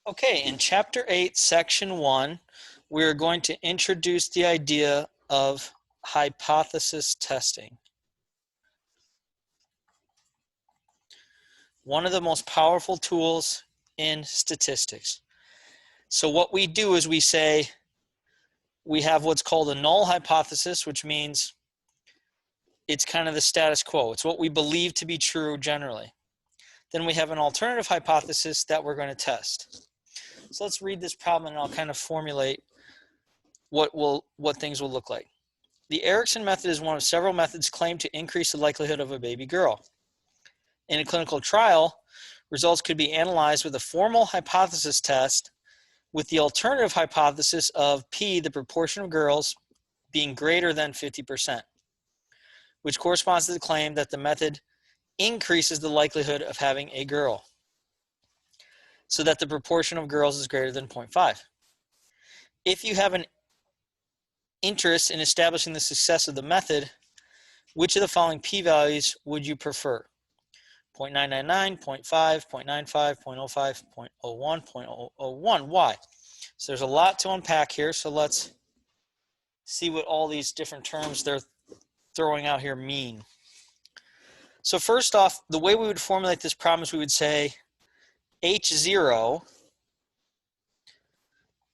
Okay, in Chapter 8, Section 1, we're going to introduce the idea of hypothesis testing. One of the most powerful tools in statistics. So what we do is we say we have what's called a null hypothesis, which means it's kind of the status quo. It's what we believe to be true generally. Then we have an alternative hypothesis that we're going to test. So let's read this problem and I'll kind of formulate what things will look like. The Erickson method is one of several methods claimed to increase the likelihood of a baby girl. In a clinical trial, results could be analyzed with a formal hypothesis test with the alternative hypothesis of P, the proportion of girls, being greater than 50%, which corresponds to the claim that the method increases the likelihood of having a girl, so that the proportion of girls is greater than 0.5. If you have an interest in establishing the success of the method, which of the following p-values would you prefer? 0.999, 0.5, 0.95, 0.05, 0.01, 0.001. Why? So there's a lot to unpack here, so let's see what all these different terms they're throwing out here mean. So first off, the way we would formulate this problem is we would say H0,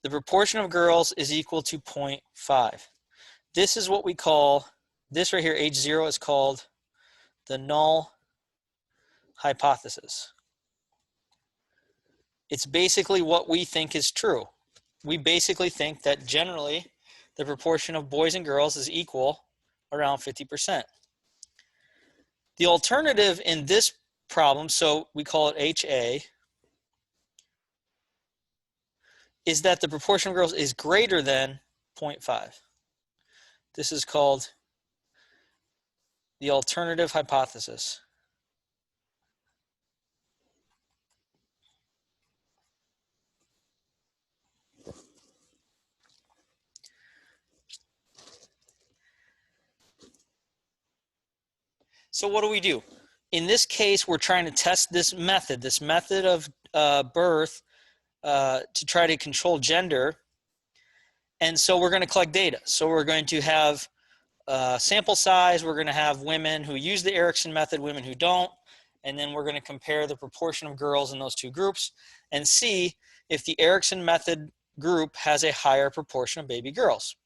the proportion of girls is equal to 0.5. This is what we call, this right here, H0 is called the null hypothesis. It's basically what we think is true. We basically think that generally the proportion of boys and girls is equal around 50%. The alternative in this problem, so we call it HA, is that the proportion of girls is greater than 0.5. This is called the alternative hypothesis. So what do? In this case, we're trying to test this method of birth to try to control gender. And so we're going to collect data. So we're going to have sample size. We're going to have women who use the Erickson method, women who don't. And then we're going to compare the proportion of girls in those two groups and see if the Erickson method group has a higher proportion of baby girls.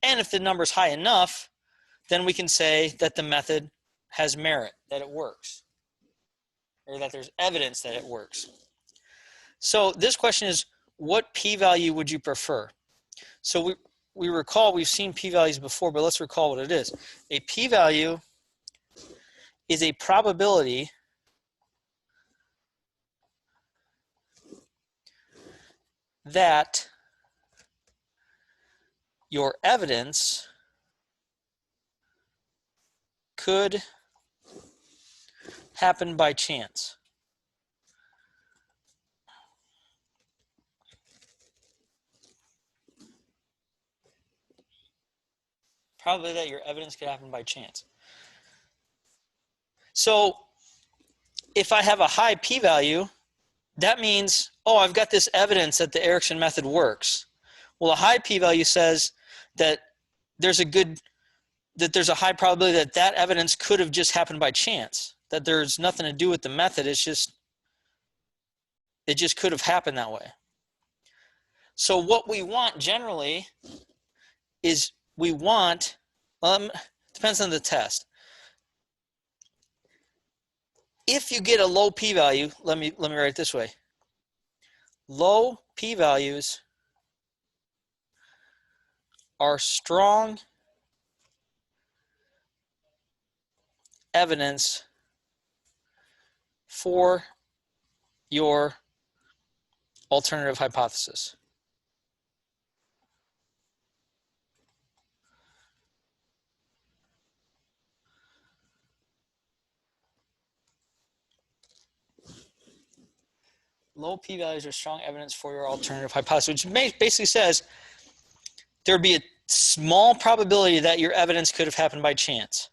And if the number is high enough, then we can say that the method has merit, that it works, or that there's evidence that it works. So this question is, what p-value would you prefer? So we recall we've seen p-values before, but let's recall what it is. A p-value is a probability that your evidence could happen by chance. Probably that your evidence could happen by chance. So if I have a high p-value, that means, oh, I've got this evidence that the Erickson method works. Well, a high p-value says that there's a high probability that that evidence could have just happened by chance, that there's nothing to do with the method. It just could have happened that way. So what we want generally is we want, depends on the test. If you get a low p-value, let me write it this way. Low p-values are strong evidence for your alternative hypothesis. Low p-values are strong evidence for your alternative hypothesis, which basically says there would be a small probability that your evidence could have happened by chance.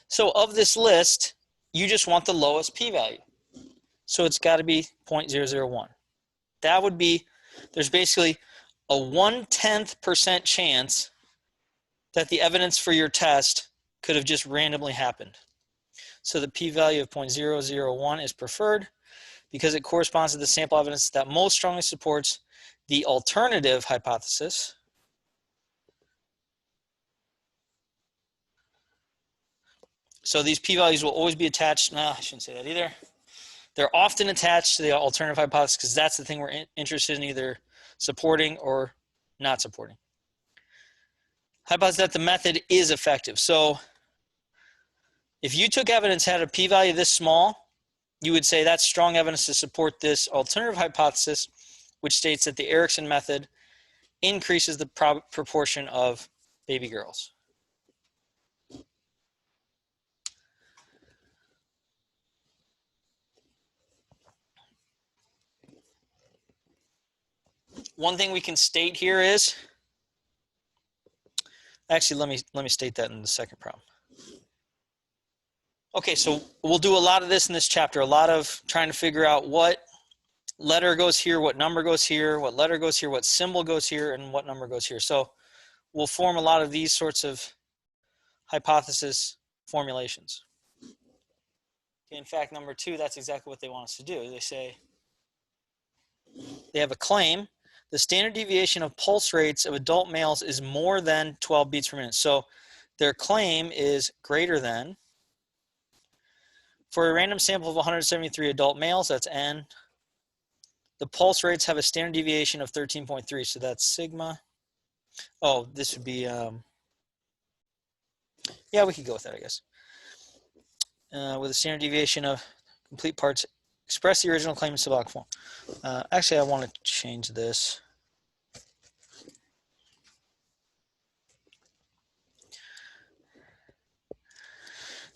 So of this list, you just want the lowest p-value. So it's got to be 0.001. that would be, there's basically a 0.1% chance that the evidence for your test could have just randomly happened. So the p-value of 0.001 is preferred because it corresponds to the sample evidence that most strongly supports the alternative hypothesis. So these p-values will always be attached. No, I shouldn't say that either. They're often attached to the alternative hypothesis because that's the thing we're interested in either supporting or not supporting. Hypothesis that the method is effective. So if you took evidence had a p-value this small, you would say that's strong evidence to support this alternative hypothesis, which states that the Erickson method increases the proportion of baby girls. One thing we can state here is, actually let me state that in the second problem. Okay, so we'll do a lot of this in this chapter, a lot of trying to figure out what letter goes here, what number goes here, what letter goes here, what symbol goes here, and what number goes here. So we'll form a lot of these sorts of hypothesis formulations. Okay, in fact, number 2, that's exactly what they want us to do. They say, they have a claim, the standard deviation of pulse rates of adult males is more than 12 beats per minute. So their claim is greater than, for a random sample of 173 adult males, that's N, the pulse rates have a standard deviation of 13.3, so that's sigma. Oh, this would be, yeah, we could go with that, I guess. With a standard deviation of complete parts, express the original claim in symbolic form. Actually, I want to change this.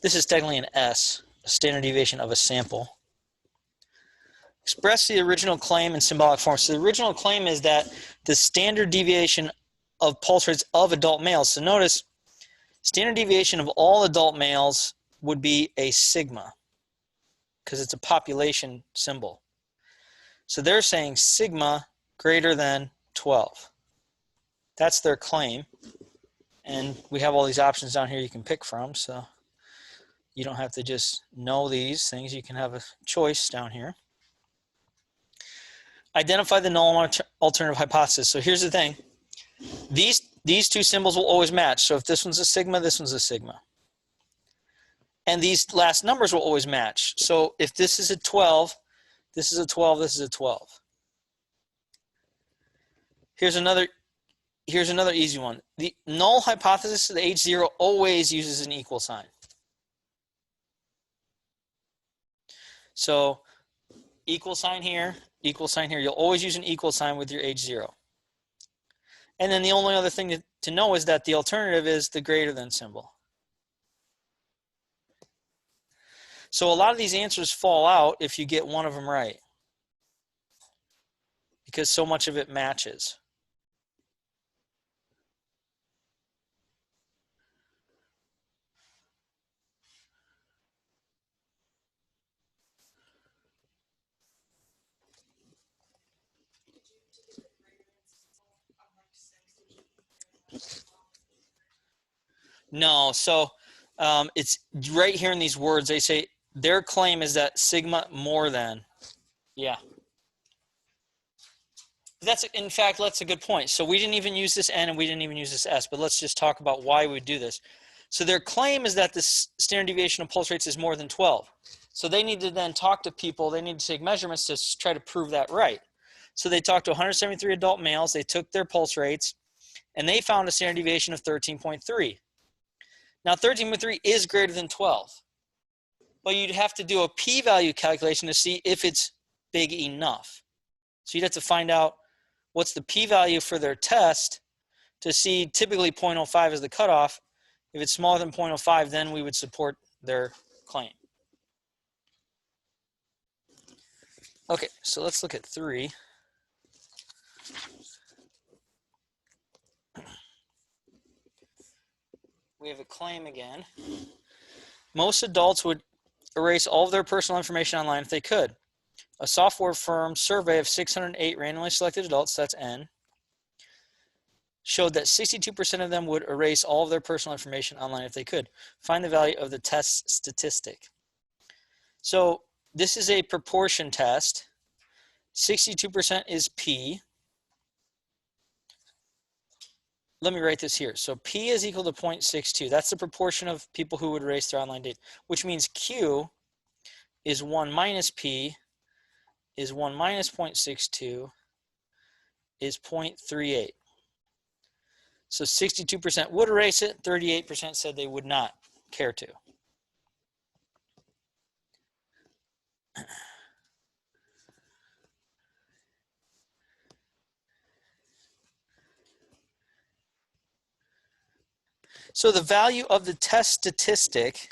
This is technically an S, a standard deviation of a sample. Express the original claim in symbolic form. So the original claim is that the standard deviation of pulse rates of adult males. So notice, standard deviation of all adult males would be a sigma because it's a population symbol. So they're saying sigma greater than 12. That's their claim. And we have all these options down here you can pick from. So you don't have to just know these things. You can have a choice down here. Identify the null and alternative hypothesis. So here's the thing. These two symbols will always match. So if this one's a sigma, this one's a sigma. And these last numbers will always match. So if this is a 12, this is a 12, this is a 12. Here's another easy one. The null hypothesis of the H0 always uses an equal sign. So equal sign here, equal sign here. You'll always use an equal sign with your H0. And then the only other thing to know is that the alternative is the greater than symbol. So a lot of these answers fall out if you get one of them right, because so much of it matches. No, so it's right here in these words. They say their claim is that sigma more than. Yeah. In fact, that's a good point. So we didn't even use this N and we didn't even use this S, but let's just talk about why we do this. So their claim is that the standard deviation of pulse rates is more than 12. So they need to then talk to people. They need to take measurements to try to prove that right. So they talked to 173 adult males. They took their pulse rates, and they found a standard deviation of 13.3. Now, 13.3 is greater than 12. But you'd have to do a p-value calculation to see if it's big enough. So you'd have to find out what's the p-value for their test to see. Typically 0.05 is the cutoff. If it's smaller than 0.05, then we would support their claim. Okay, so let's look at 3. We have a claim again. Most adults would erase all of their personal information online if they could. A software firm survey of 608 randomly selected adults, that's N, showed that 62% of them would erase all of their personal information online if they could. Find the value of the test statistic. So this is a proportion test. 62% is P. Let me write this here. So P is equal to 0.62. That's the proportion of people who would erase their online data, which means Q is 1 minus P is 1 minus 0.62 is 0.38. So 62% would erase it, 38% said they would not care to. So the value of the test statistic,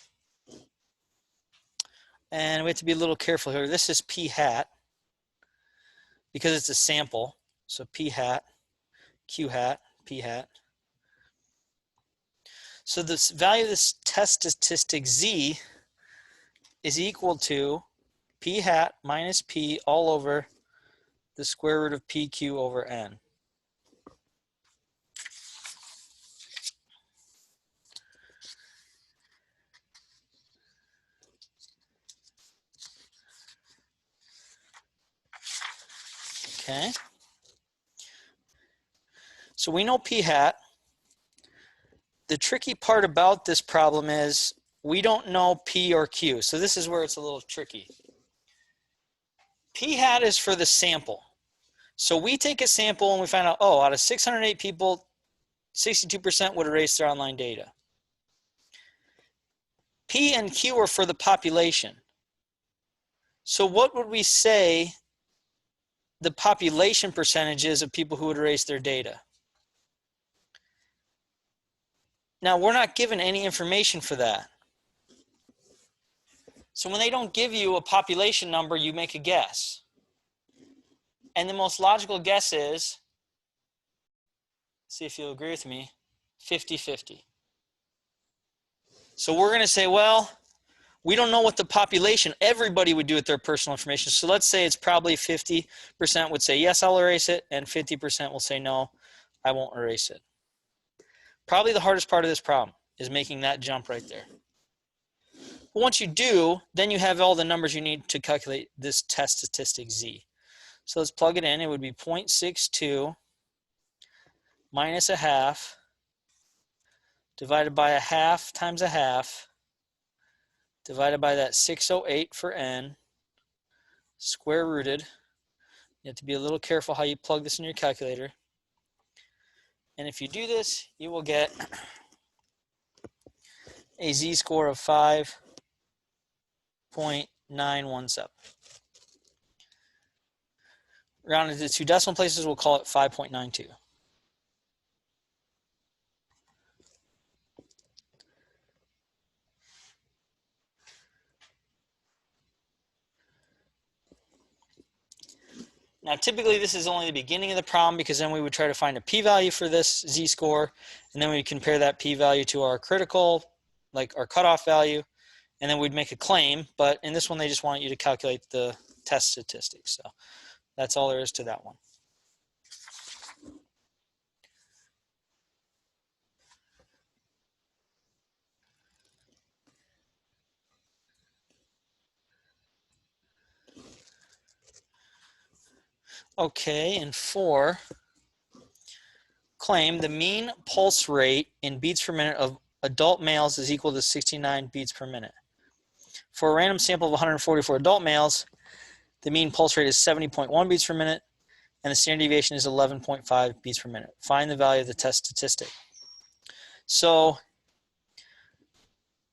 and we have to be a little careful here. This is P hat because it's a sample. So P hat, Q hat, P hat. So this value of this test statistic Z is equal to P hat minus P all over the square root of PQ over N. Okay. So we know P hat. The tricky part about this problem is we don't know P or Q. So this is where it's a little tricky. P hat is for the sample. So we take a sample and we find out, oh, out of 608 people, 62% would erase their online data. P and Q are for the population. So what would we say the population percentage is of people who would erase their data? Now, we're not given any information for that. So when they don't give you a population number, you make a guess. And the most logical guess is, see if you'll agree with me, 50-50. So we're going to say, well, we don't know what the population, everybody would do with their personal information. So let's say it's probably 50% would say, yes, I'll erase it, and 50% will say, no, I won't erase it. Probably the hardest part of this problem is making that jump right there. But once you do, then you have all the numbers you need to calculate this test statistic Z. So let's plug it in. It would be 0.62 minus a half divided by a half times a half divided by that 608 for N square rooted. You have to be a little careful how you plug this in your calculator. And if you do this, you will get a z-score of 5.917. Rounded to 2 decimal places, we'll call it 5.92. Now, typically, this is only the beginning of the problem because then we would try to find a p-value for this z-score, and then we would compare that p-value to our critical, like our cutoff value, and then we'd make a claim. But in this one, they just want you to calculate the test statistics. So that's all there is to that one. Okay, and 4, claim the mean pulse rate in beats per minute of adult males is equal to 69 beats per minute. For a random sample of 144 adult males, the mean pulse rate is 70.1 beats per minute, and the standard deviation is 11.5 beats per minute. Find the value of the test statistic. So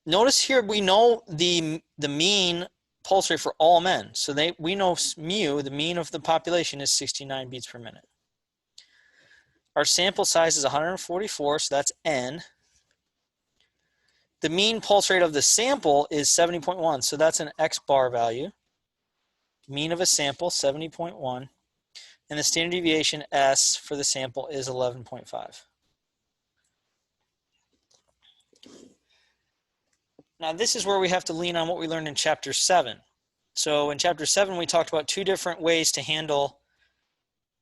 notice here we know the mean pulse rate for all men. So we know mu, the mean of the population, is 69 beats per minute. Our sample size is 144, so that's N. The mean pulse rate of the sample is 70.1, so that's an X bar value. Mean of a sample, 70.1. And the standard deviation, S, for the sample is 11.5. Now, this is where we have to lean on what we learned in Chapter 7. So in chapter 7, we talked about 2 different ways to handle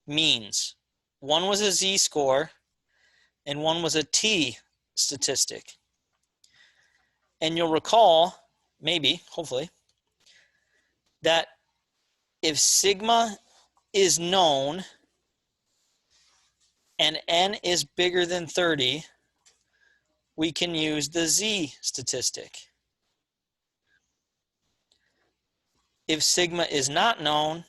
means. One was a z-score, and one was a t statistic. And you'll recall, maybe, hopefully, that if sigma is known and n is bigger than 30, we can use the z statistic. If sigma is not known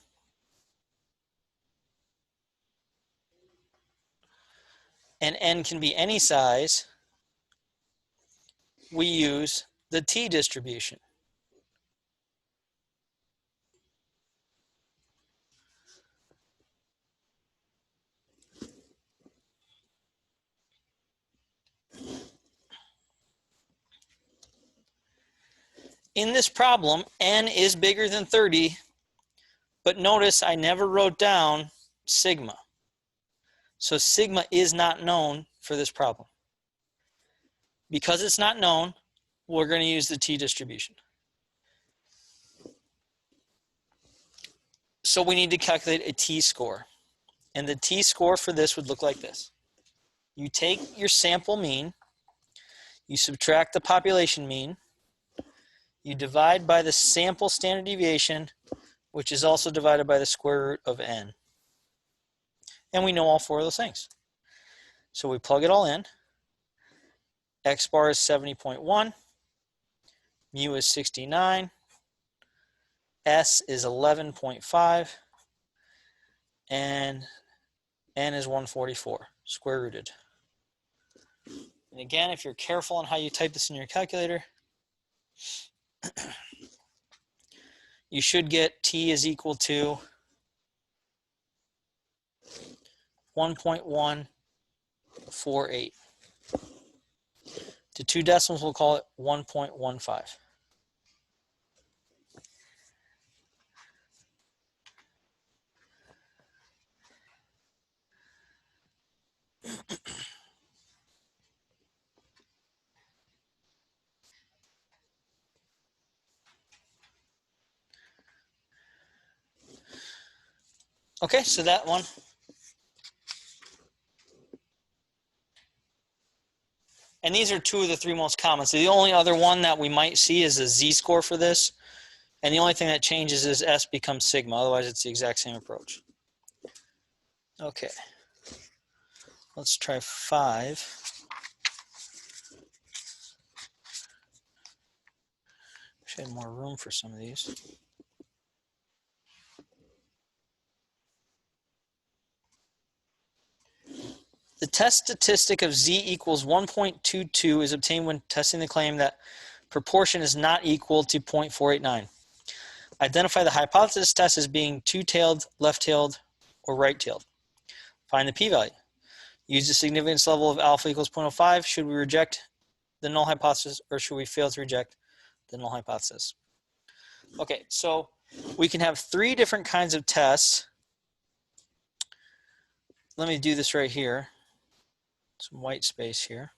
and n can be any size, we use the t distribution. In this problem, n is bigger than 30, but notice I never wrote down sigma. So sigma is not known for this problem. Because it's not known, we're going to use the t distribution. So we need to calculate a t-score. And the t-score for this would look like this. You take your sample mean, you subtract the population mean, you divide by the sample standard deviation, which is also divided by the square root of n. And we know all 4 of those things. So we plug it all in. X bar is 70.1, mu is 69, S is 11.5, and n is 144, square rooted. And again, if you're careful on how you type this in your calculator, you should get t is equal to 1.148. To 2 decimals, we'll call it 1.15. Okay, so that one. And these are 2 of the 3 most common. So the only other one that we might see is a z-score for this. And the only thing that changes is S becomes sigma. Otherwise, it's the exact same approach. Okay. Let's try 5. Wish I had more room for some of these. The test statistic of z equals 1.22 is obtained when testing the claim that proportion is not equal to 0.489. Identify the hypothesis test as being 2-tailed, left-tailed, or right-tailed. Find the p-value. Use the significance level of alpha equals 0.05. Should we reject the null hypothesis, or should we fail to reject the null hypothesis? Okay, so we can have 3 different kinds of tests. Let me do this right here. Some white space here.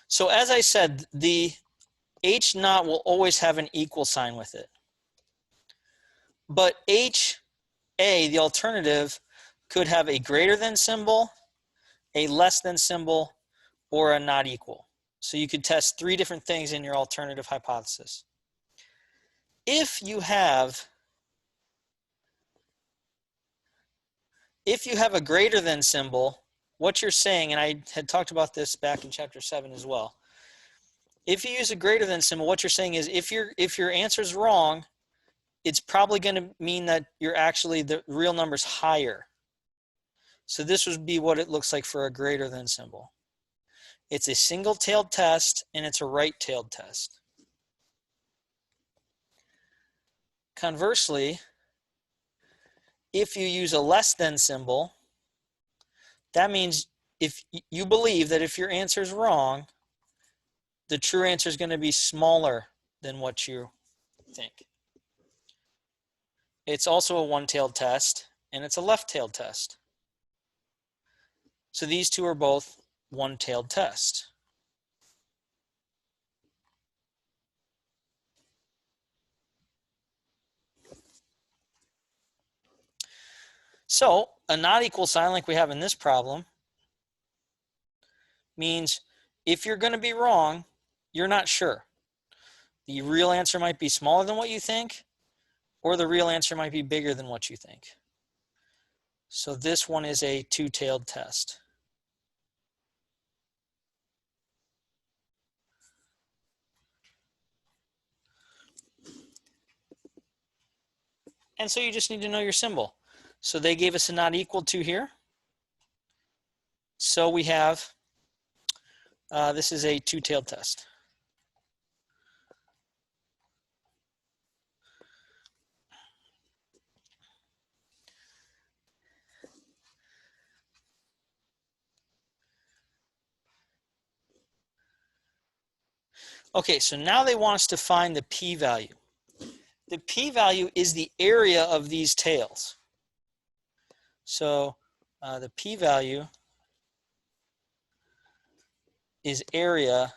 So as I said, the H naught will always have an equal sign with it. But HA, the alternative, could have a greater than symbol, a less than symbol, or a not equal. So you could test 3 different things in your alternative hypothesis. If you have a greater than symbol, what you're saying, and I had talked about this back in chapter 7 as well. If you use a greater than symbol, what you're saying is if your answer is wrong, it's probably going to mean that the real number's higher. So this would be what it looks like for a greater than symbol. It's a single-tailed test, and it's a right-tailed test. Conversely, if you use a less than symbol, that means if you believe that if your answer is wrong, the true answer is going to be smaller than what you think. It's also a one-tailed test, and it's a left-tailed test. So these 2 are both one-tailed test. So a not equal sign like we have in this problem means if you're going to be wrong, you're not sure. The real answer might be smaller than what you think, or the real answer might be bigger than what you think. So this one is a two-tailed test. And so you just need to know your symbol. So they gave us a not equal to here. So we have, this is a two-tailed test. Okay, so now they want us to find the p-value. The p-value is the area of these tails. So the p-value is area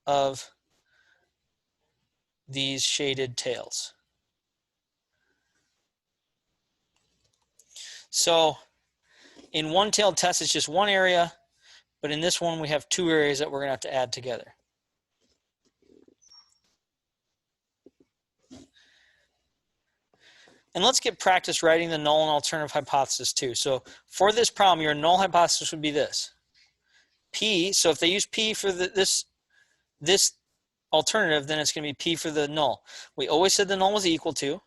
of these shaded tails. So in one-tailed test, it's just one area, but in this one, we have two areas that we're going to have to add together. And let's get practice writing the null and alternative hypothesis too. So for this problem, your null hypothesis would be this. P, so if they use P for this alternative, then it's going to be P for the null. We always said the null was equal to.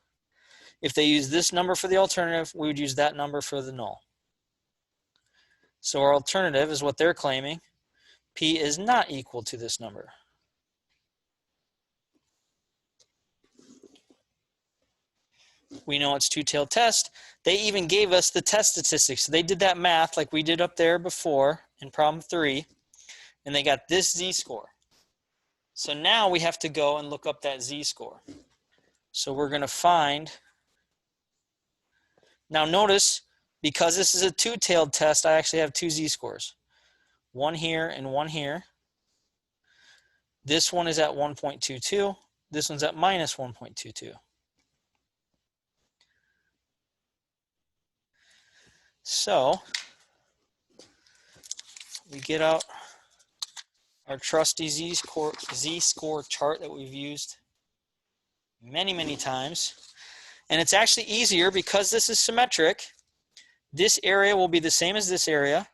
If they use this number for the alternative, we would use that number for the null. So our alternative is what they're claiming. P is not equal to this number. We know it's two-tailed test. They even gave us the test statistics. So they did that math like we did up there before in problem 3, and they got this z-score. So now we have to go and look up that z-score. So we're going to find, now notice, because this is a two-tailed test, I actually have two z-scores. One here and one here. This one is at 1.22. This one's at minus 1.22. So we get out our trusty z-score chart that we've used many, many times. And it's actually easier because this is symmetric. This area will be the same as this area.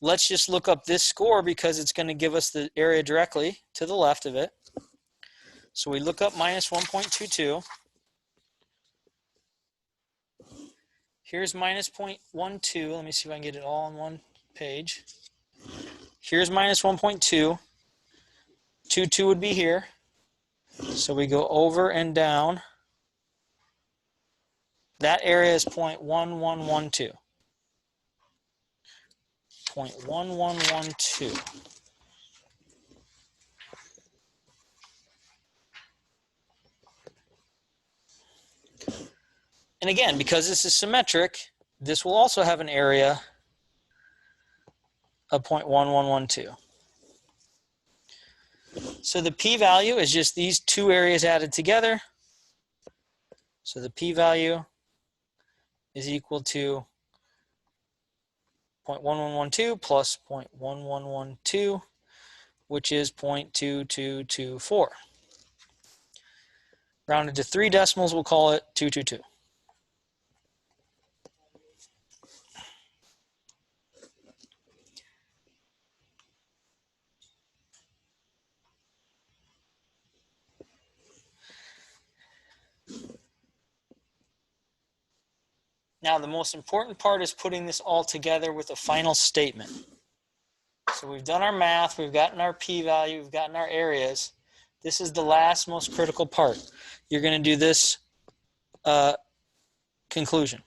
Let's just look up this score because it's going to give us the area directly to the left of it. So we look up minus 1.22. Here's minus 0.12. Let me see if I can get it all on one page. Here's minus 1.2. 22 would be here. So we go over and down. That area is 0.1112. 0.1112. And again, because this is symmetric, this will also have an area of 0.1112. So the p-value is just these two areas added together. So the p-value is equal to 0.1112 plus 0.1112, which is 0.2224. Rounded to 3 decimals, we'll call it 222. Now, the most important part is putting this all together with a final statement. So we've done our math, we've gotten our p-value, we've gotten our areas. This is the last most critical part. You're going to do this conclusion.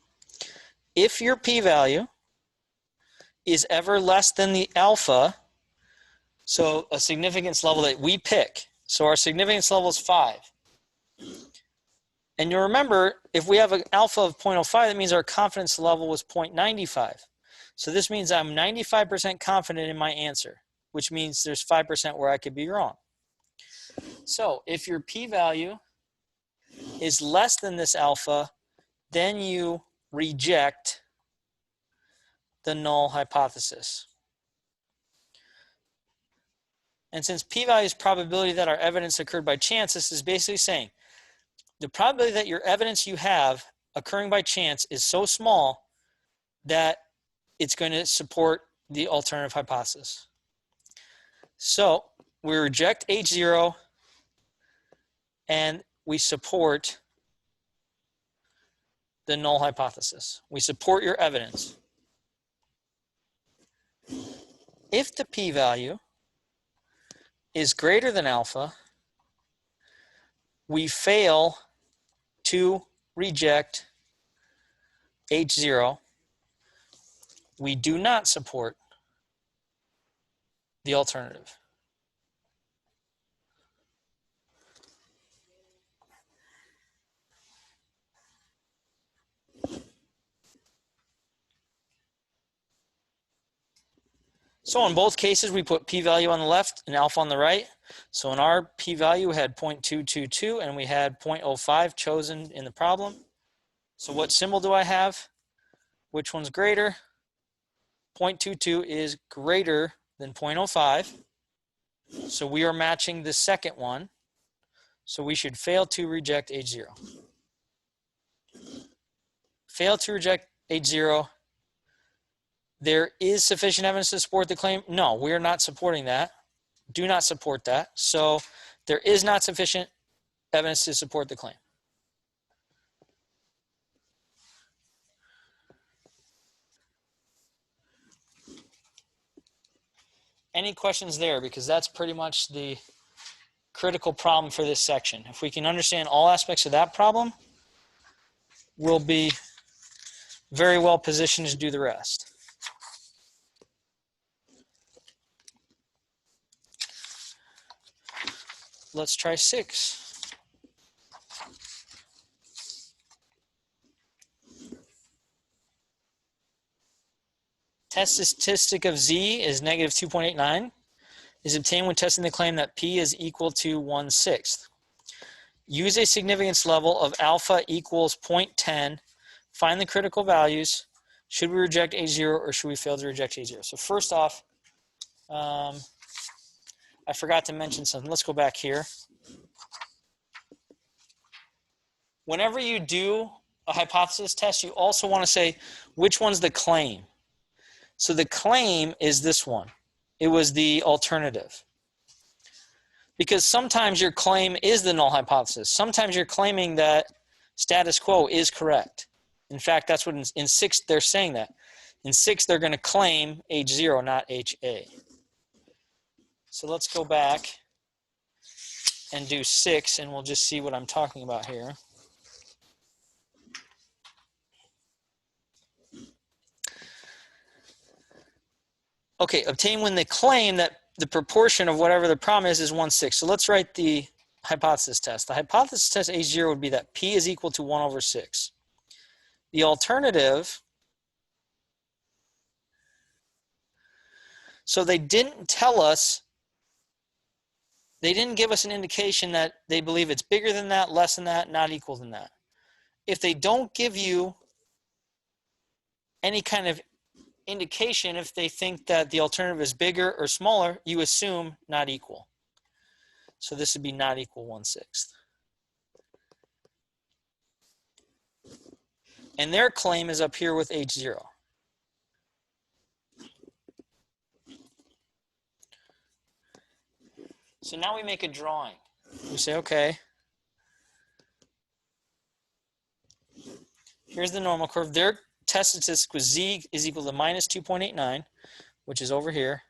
If your p-value is ever less than the alpha, so a significance level that we pick, so our significance level is 5. And you'll remember, if we have an alpha of 0.05, that means our confidence level was 0.95. So this means I'm 95% confident in my answer, which means there's 5% where I could be wrong. So if your p-value is less than this alpha, then you reject the null hypothesis. And since p-value is probability that our evidence occurred by chance, this is basically saying the probability that your evidence you have occurring by chance is so small that it's going to support the alternative hypothesis. So we reject H0 and we support the null hypothesis. We support your evidence. If the p-value is greater than alpha, we fail to reject H0. We do not support the alternative. So in both cases, we put p-value on the left and alpha on the right. So in our p-value, we had 0.222 and we had 0.05 chosen in the problem. So what symbol do I have? Which one's greater? 0.22 is greater than 0.05. So we are matching the second one. So we should fail to reject H0. Fail to reject H0. There is sufficient evidence to support the claim? No, we are not supporting that. Do not support that. So there is not sufficient evidence to support the claim. Any questions there? Because that's pretty much the critical problem for this section. If we can understand all aspects of that problem, we'll be very well positioned to do the rest. Let's try 6. Test statistic of Z is negative 2.89. Is obtained when testing the claim that P is equal to 1/6. Use a significance level of alpha equals 0.10. Find the critical values. Should we reject H0 or should we fail to reject H0? So first off, I forgot to mention something. Let's go back here. Whenever you do a hypothesis test, you also want to say which one's the claim. So the claim is this one. It was the alternative. Because sometimes your claim is the null hypothesis. Sometimes you're claiming that status quo is correct. In fact, that's what in 6 they're saying that. In 6 they're going to claim H0, not HA. So let's go back and do 6 and we'll just see what I'm talking about here. Okay, obtain when they claim that the proportion of whatever the problem is 1/6. So let's write the hypothesis test. The hypothesis test H0 would be that P is equal to 1/6. The alternative, so they didn't tell us, they didn't give us an indication that they believe it's bigger than that, less than that, not equal than that. If they don't give you any kind of indication, if they think that the alternative is bigger or smaller, you assume not equal. So this would be not equal 1/6. And their claim is up here with H0. So now we make a drawing. We say, okay, here's the normal curve. Their test statistic with Z is equal to minus 2.89, which is over here.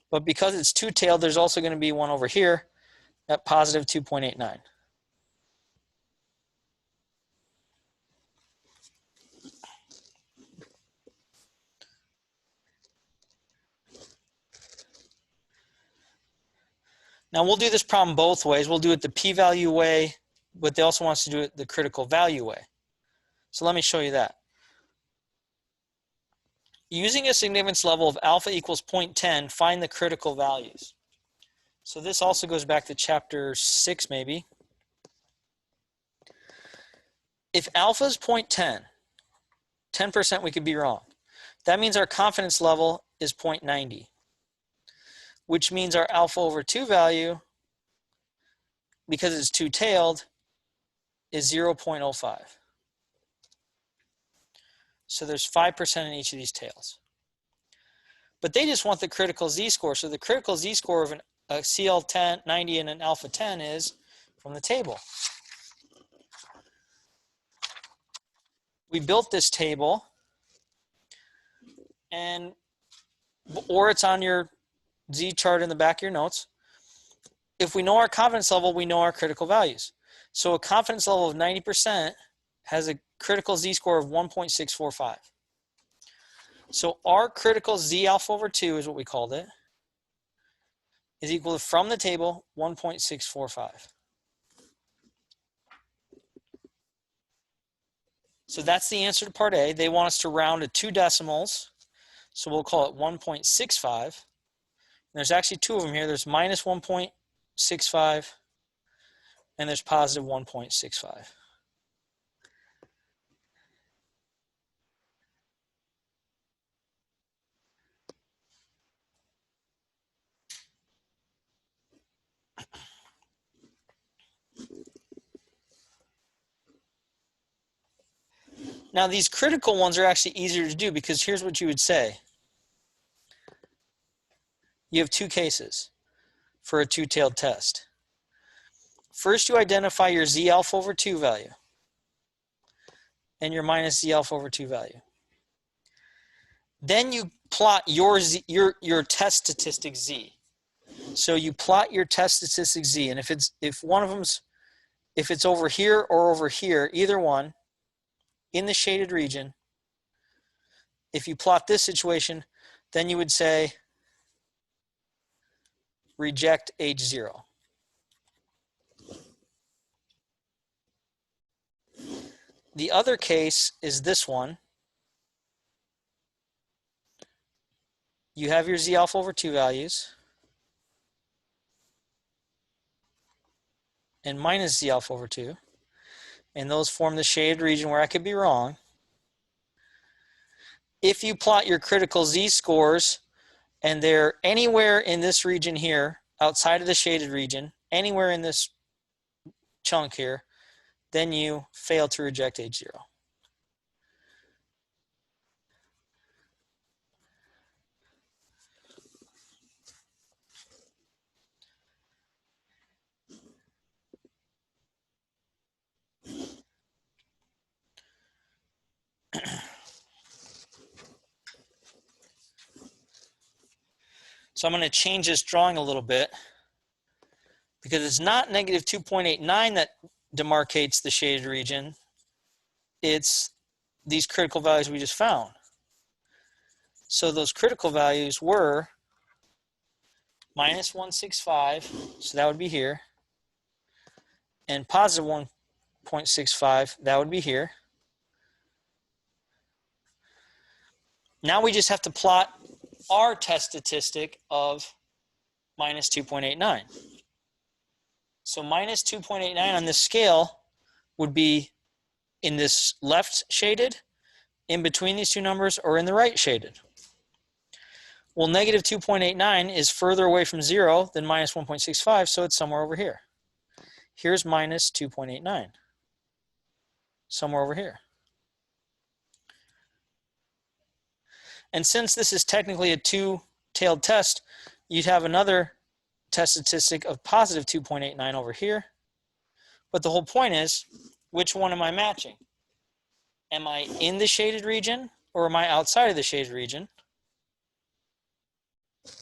But because it's two-tailed, there's also going to be one over here at positive 2.89. Now we'll do this problem both ways. We'll do it the p-value way, but they also want us to do it the critical value way. So let me show you that. using a significance level of alpha equals 0.10, find the critical values. So this also goes back to chapter 6 maybe. If alpha is 0.10, 10% we could be wrong. That means our confidence level is 0.90, which means our alpha over 2 value, because it's two-tailed, is 0.05. So there's 5% in each of these tails. But they just want the critical z-score. So the critical z-score of a CL10, 90 and an alpha 10 is from the table. We built this table, or it's on your Z chart in the back of your notes. If we know our confidence level, we know our critical values. So a confidence level of 90% has a critical z-score of 1.645. So our critical z alpha over 2 is what we called it, is equal to, from the table, 1.645. So that's the answer to part A. They want us to round to 2 decimals. So we'll call it 1.65. And there's actually 2 of them here. There's minus 1.65 and there's positive 1.65. Now these critical ones are actually easier to do, because here's what you would say. You have 2 cases for a two-tailed test. First, you identify your z alpha over 2 value and your minus z alpha over 2 value. Then you plot your test statistic z. So you plot your test statistic z, and if it's over here or over here, either one, in the shaded region, if you plot this situation, then you would say reject H0. The other case is this one. You have your z alpha over 2 values and minus z alpha over 2, and those form the shaded region where I could be wrong. If you plot your critical z-scores and they're anywhere in this region here, outside of the shaded region, anywhere in this chunk here, then you fail to reject H0. So I'm going to change this drawing a little bit, because it's not negative 2.89 that demarcates the shaded region. It's these critical values we just found. So those critical values were minus 165, so that would be here, and positive 1.65, that would be here. Now we just have to plot our test statistic of minus 2.89. So minus 2.89 on this scale would be in this left shaded, in between these two numbers, or in the right shaded. Well, negative 2.89 is further away from 0 than minus 1.65, so it's somewhere over here. Here's minus 2.89, somewhere over here. And since this is technically a two-tailed test, you'd have another test statistic of positive 2.89 over here. But the whole point is, which one am I matching? Am I in the shaded region or am I outside of the shaded region?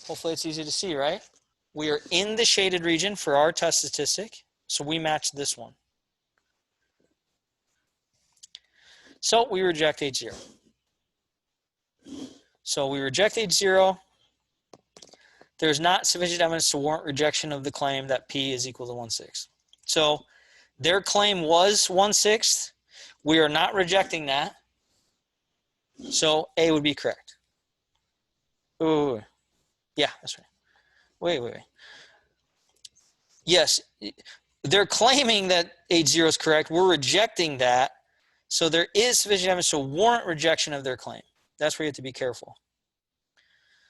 Hopefully it's easy to see, right? We are in the shaded region for our test statistic, so we match this one. So we reject H0. So we reject H0. There's not sufficient evidence to warrant rejection of the claim that P is equal to 1/6. So their claim was 1/6. We are not rejecting that. So A would be correct. Oh, yeah, that's right. Wait. Yes, they're claiming that H0 is correct. We're rejecting that. So there is sufficient evidence to warrant rejection of their claim. That's where you have to be careful.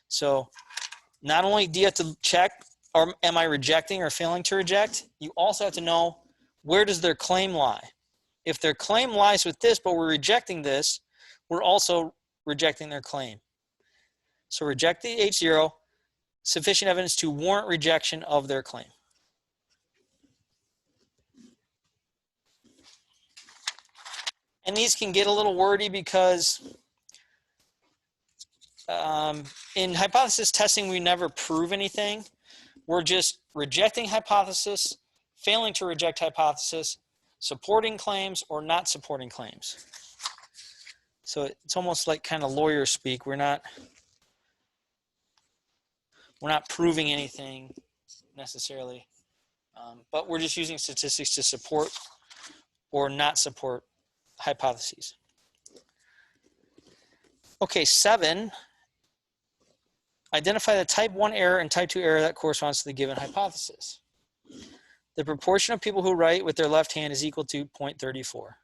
So not only do you have to check, or am I rejecting or failing to reject, you also have to know, where does their claim lie? If their claim lies with this, but we're rejecting this, we're also rejecting their claim. So reject the H0, sufficient evidence to warrant rejection of their claim. And these can get a little wordy because in hypothesis testing, we never prove anything. We're just rejecting hypothesis, failing to reject hypothesis, supporting claims, or not supporting claims. So it's almost like kind of lawyer speak. We're not proving anything necessarily, but we're just using statistics to support or not support hypotheses. Okay, 7. Identify the type 1 error and type 2 error that corresponds to the given hypothesis. The proportion of people who write with their left hand is equal to 0.34.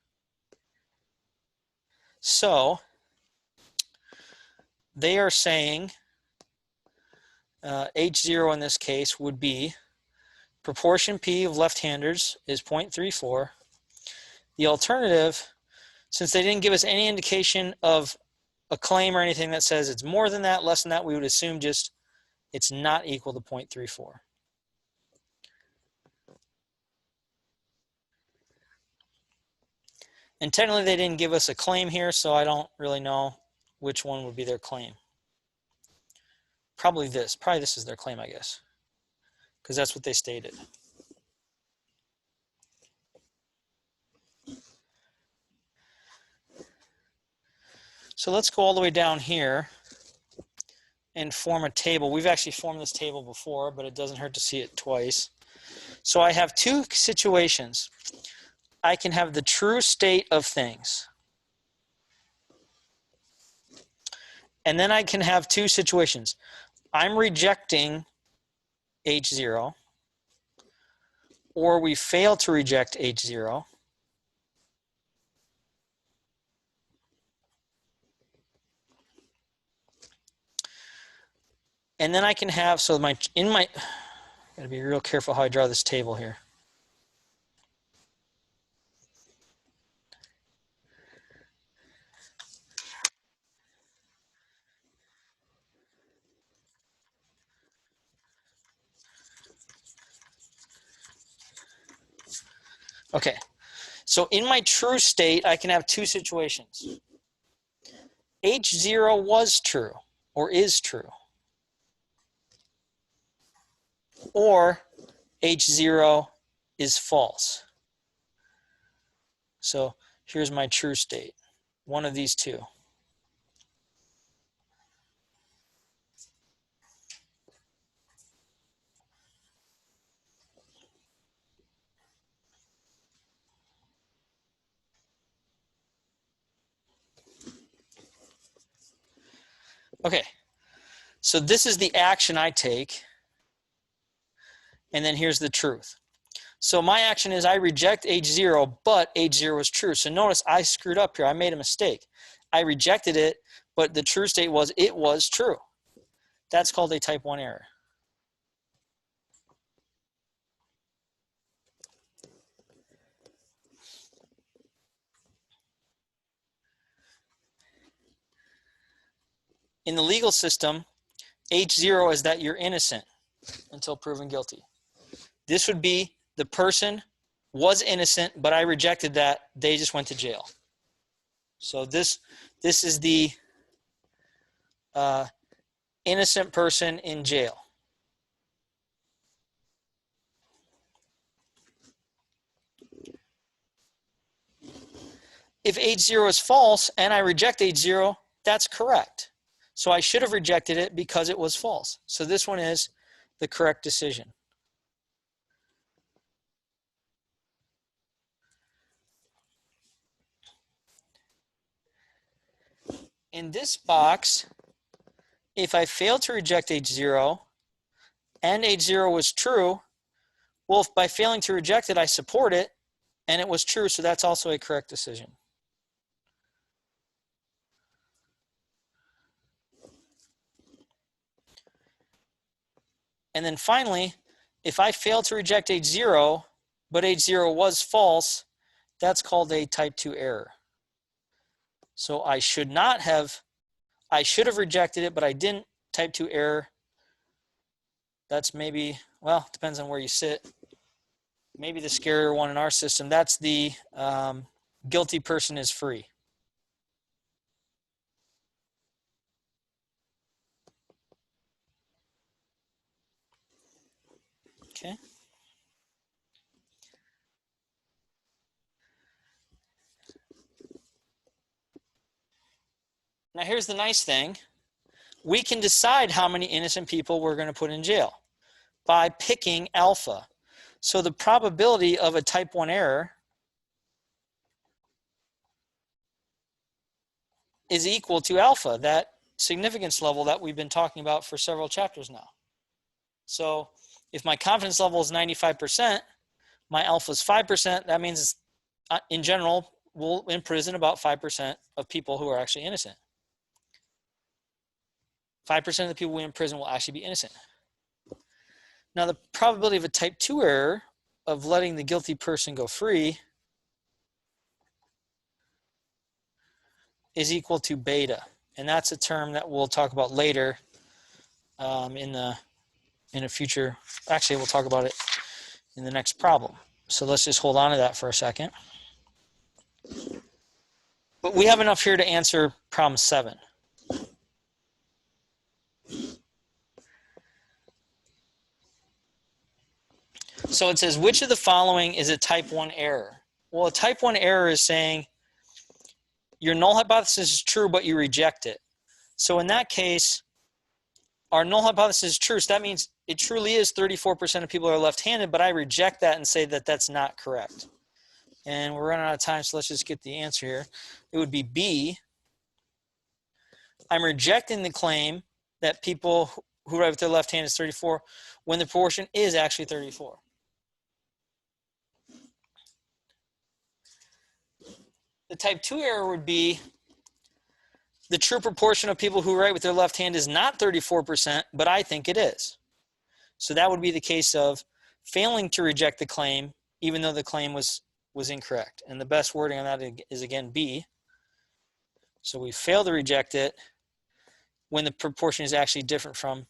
So they are saying H0 in this case would be proportion P of left-handers is 0.34. The alternative, since they didn't give us any indication of a claim or anything that says it's more than that, less than that, we would assume just it's not equal to 0.34. And technically they didn't give us a claim here, so I don't really know which one would be their claim. Probably this is their claim, I guess, because that's what they stated. So let's go all the way down here and form a table. We've actually formed this table before, but it doesn't hurt to see it twice. So I have two situations. I can have the true state of things. And then I can have two situations. I'm rejecting H0, or we fail to reject H0. And then I can have, so gotta be real careful how I draw this table here. Okay, so in my true state, I can have two situations. H0 was true, or is true. Or H0 is false. So here's my true state. One of these two. Okay, so this is the action I take, and then here's the truth. So my action is I reject H0, but H0 is true. So notice I screwed up here. I made a mistake. I rejected it, but the true state was it was true. That's called a type 1 error. In the legal system, H0 is that you're innocent until proven guilty. This would be the person was innocent, but I rejected that. They just went to jail. So this is the innocent person in jail. If H0 is false and I reject H0, that's correct. So I should have rejected it because it was false. So this one is the correct decision. In this box, if I fail to reject H0 and H0 was true, well, if by failing to reject it, I support it and it was true, so that's also a correct decision. And then finally, if I fail to reject H0, but H0 was false, that's called a type 2 error. So I should have rejected it, but I didn't. Type 2 error. That's maybe, well, depends on where you sit. Maybe the scarier one in our system. That's the guilty person is free. Okay. Now here's the nice thing. We can decide how many innocent people we're going to put in jail by picking alpha. So the probability of a type 1 error is equal to alpha, that significance level that we've been talking about for several chapters now. So if my confidence level is 95%, my alpha is 5%, that means in general, we'll imprison about 5% of people who are actually innocent. 5% of the people we imprison will actually be innocent. Now the probability of a type 2 error of letting the guilty person go free is equal to beta. And that's a term that we'll talk about later in a future, actually we'll talk about it in the next problem. So let's just hold on to that for a second. But we have enough here to answer problem 7. So it says, which of the following is a type 1 error? Well, a type 1 error is saying your null hypothesis is true, but you reject it. So in that case, our null hypothesis is true. So that means it truly is 34% of people are left-handed, but I reject that and say that that's not correct. And we're running out of time, so let's just get the answer here. It would be B. I'm rejecting the claim that people who write with their left hand is 34 when the proportion is actually 34. The type 2 error would be the true proportion of people who write with their left hand is not 34%, but I think it is. So that would be the case of failing to reject the claim, even though the claim was incorrect. And the best wording on that is, again, B. So we fail to reject it when the proportion is actually different from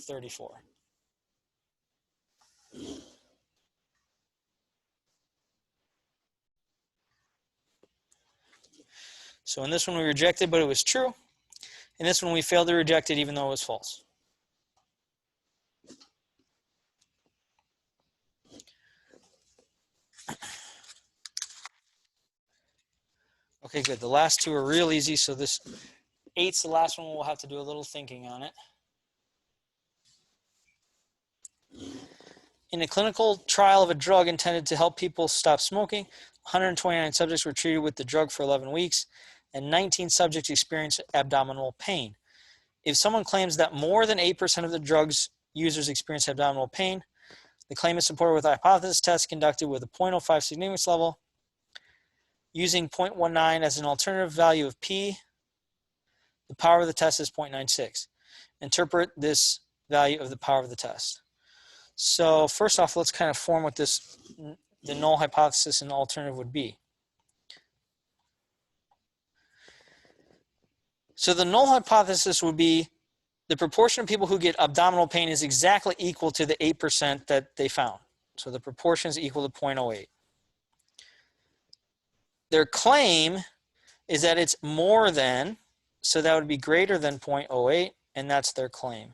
34. So in this one we rejected, but it was true. In this one we failed to reject it, even though it was false. Okay, good. The last two are real easy, so this 8's the last one. We'll have to do a little thinking on it. In a clinical trial of a drug intended to help people stop smoking, 129 subjects were treated with the drug for 11 weeks, and 19 subjects experienced abdominal pain. If someone claims that more than 8% of the drug's users experience abdominal pain, the claim is supported with a hypothesis test conducted with a 0.05 significance level, using 0.19 as an alternative value of P. The power of the test is 0.96. Interpret this value of the power of the test. So first off, let's kind of form what the null hypothesis and the alternative would be. So the null hypothesis would be the proportion of people who get abdominal pain is exactly equal to the 8% that they found. So the proportion is equal to 0.08. Their claim is that it's more than, so that would be greater than 0.08, and that's their claim.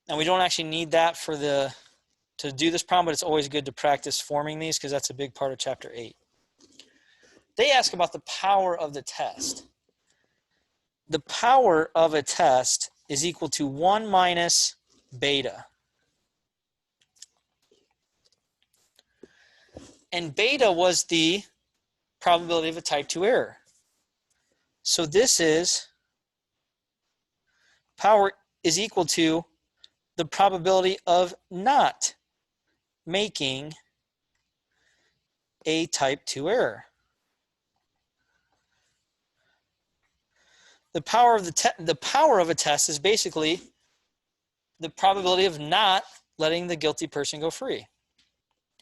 And we don't actually need that to do this problem, but it's always good to practice forming these because that's a big part of chapter 8. They ask about the power of the test. The power of a test is equal to 1 minus beta. And beta was the probability of a type 2 error. So this is power is equal to the probability of not making a type 2 error. The power of a test is basically the probability of not letting the guilty person go free.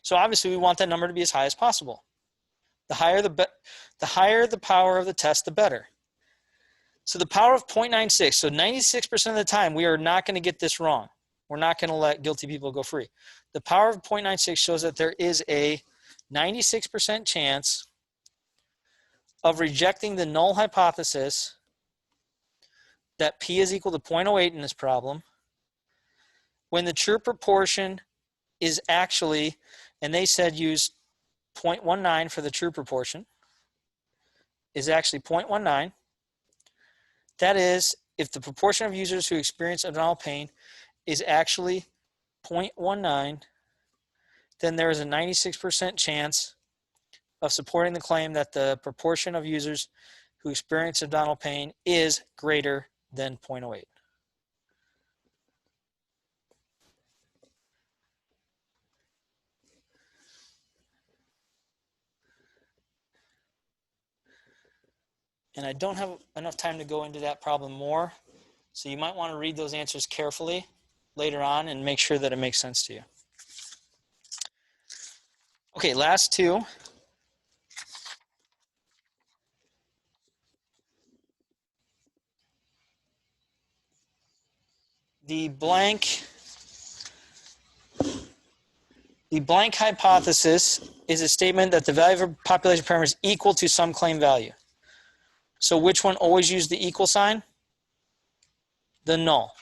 So obviously we want that number to be as high as possible. The higher the power of the test, the better. So the power of 0.96, so 96% of the time we are not going to get this wrong. We're not going to let guilty people go free. The power of 0.96 shows that there is a 96% chance of rejecting the null hypothesis that P is equal to 0.08 in this problem when the true proportion is actually, and they said use 0.19 for the true proportion, is actually 0.19. That is, if the proportion of users who experience abdominal pain is actually 0.19, then there is a 96% chance of supporting the claim that the proportion of users who experience abdominal pain is greater than 0.08. And I don't have enough time to go into that problem more, so you might want to read those answers carefully later on and make sure that it makes sense to you. Okay, last two. The blank hypothesis is a statement that the value of a population parameter is equal to some claimed value. So which one always use the equal sign? The null.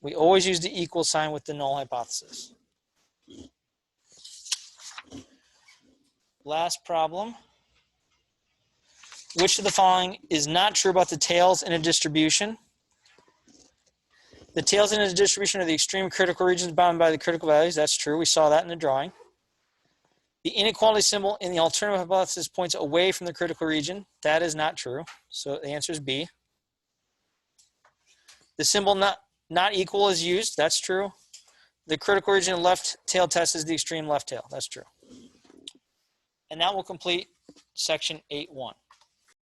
We always use the equal sign with the null hypothesis. Last problem. Which of the following is not true about the tails in a distribution? The tails in a distribution are the extreme critical regions bounded by the critical values. That's true. We saw that in the drawing. The inequality symbol in the alternative hypothesis points away from the critical region. That is not true. So the answer is B. The symbol not equal is used. That's true. The critical region left tail test is the extreme left tail. That's true. And that will complete section 8.1.